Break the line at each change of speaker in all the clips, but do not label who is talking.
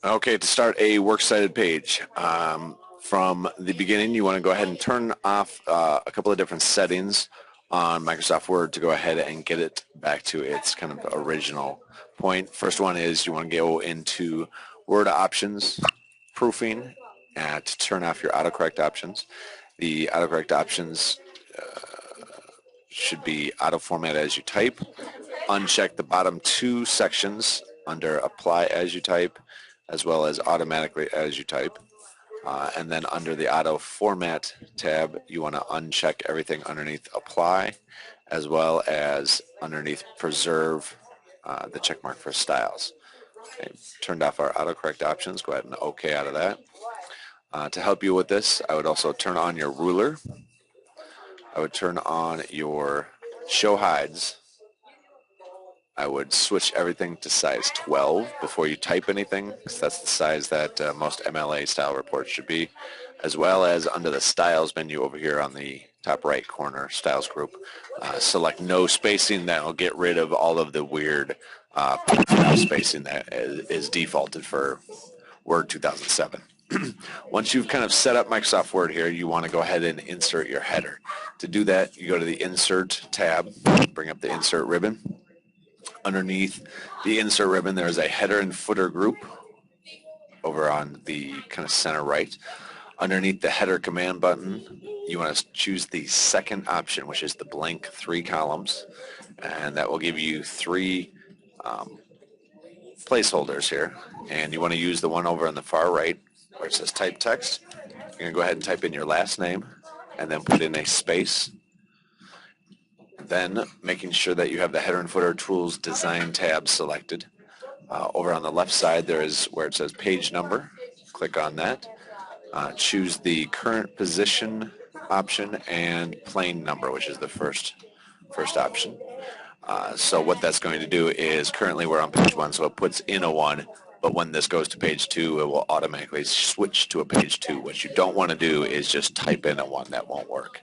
Okay, to start a works cited page, from the beginning you want to go ahead and turn off a couple of different settings on Microsoft Word to go ahead and get it back to its kind of original point. First one is you want to go into Word options, proofing, and to turn off your autocorrect options. The autocorrect options should be auto format as you type. Uncheck the bottom two sections under apply as you type as well as automatically as you type. And then under the auto format tab, you want to uncheck everything underneath apply as well as underneath preserve the check mark for styles. Okay, turned off our autocorrect options. Go ahead and OK out of that. To help you with this, I would also turn on your ruler. I would turn on your show hides. I would switch everything to size 12 before you type anything, because that's the size that most MLA style reports should be, as well as under the styles menu over here on the top right corner, styles group, select no spacing. That will get rid of all of the weird spacing that is defaulted for Word 2007. Once you've kind of set up Microsoft Word here, you want to go ahead and insert your header. To do that, you go to the Insert tab, bring up the Insert ribbon. Underneath the Insert ribbon, there is a header and footer group over on the kind of center right. Underneath the header command button, you want to choose the second option, which is the blank 3 columns, and that will give you 3 placeholders here. And you want to use the one over on the far right where it says type text. You're going to go ahead and type in your last name and then put in a space. Then making sure that you have the header and footer tools design tab selected. Over on the left side there is where it says page number. Click on that. Choose the current position option and plain number, which is the first option. So what that's going to do is currently we're on page 1, so it puts in a 1, but when this goes to page 2 it will automatically switch to a page 2. What you don't want to do is just type in a 1. That won't work.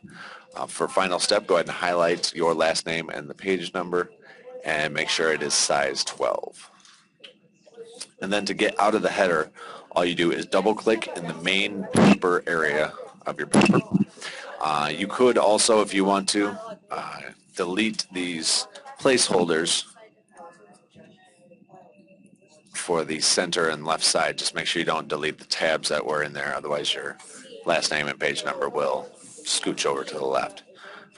For final step, go ahead and highlight your last name and the page number and make sure it is size 12. And then to get out of the header, all you do is double click in the main paper area of your paper. You could also, if you want to, delete these placeholders for the center and left side. Just make sure you don't delete the tabs that were in there, otherwise your last name and page number will scooch over to the left.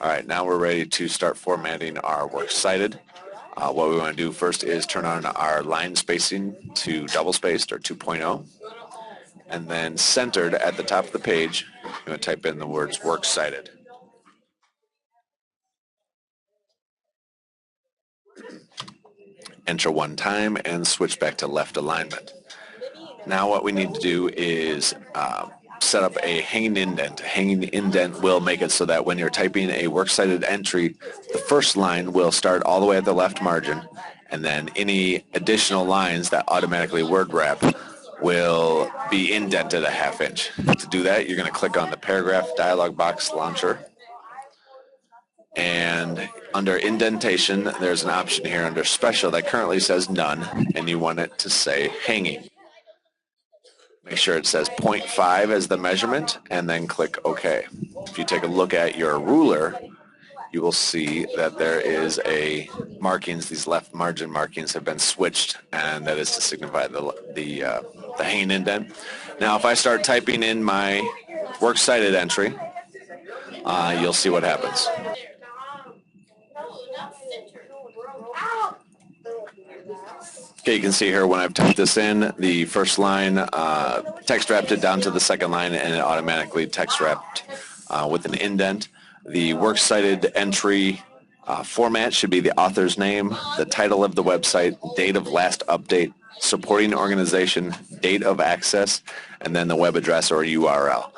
All right, now we're ready to start formatting our works cited. What we want to do first is turn on our line spacing to double spaced or 2.0, and then centered at the top of the page, you're going to type in the words works cited. Enter one time and switch back to left alignment. Now what we need to do is set up a hanging indent. A hanging indent will make it so that when you're typing a works cited entry, the first line will start all the way at the left margin, and then any additional lines that automatically word wrap will be indented a ½ inch. To do that, you're going to click on the paragraph dialog box launcher, and under indentation there's an option here under special that currently says none, and you want it to say hanging. Make sure it says 0.5 as the measurement and then click OK. If you take a look at your ruler, you will see that there is a markings. These left margin markings have been switched, and that is to signify the hanging indent. Now if I start typing in my works cited entry, you'll see what happens. Okay, you can see here when I've typed this in, the first line text wrapped it down to the second line, and it automatically text wrapped with an indent. The works cited entry format should be the author's name, the title of the website, date of last update, supporting organization, date of access, and then the web address or URL.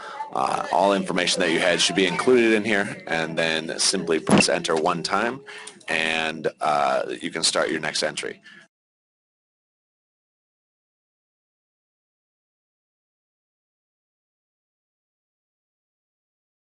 All information that you had should be included in here, and then simply press enter one time, and you can start your next entry.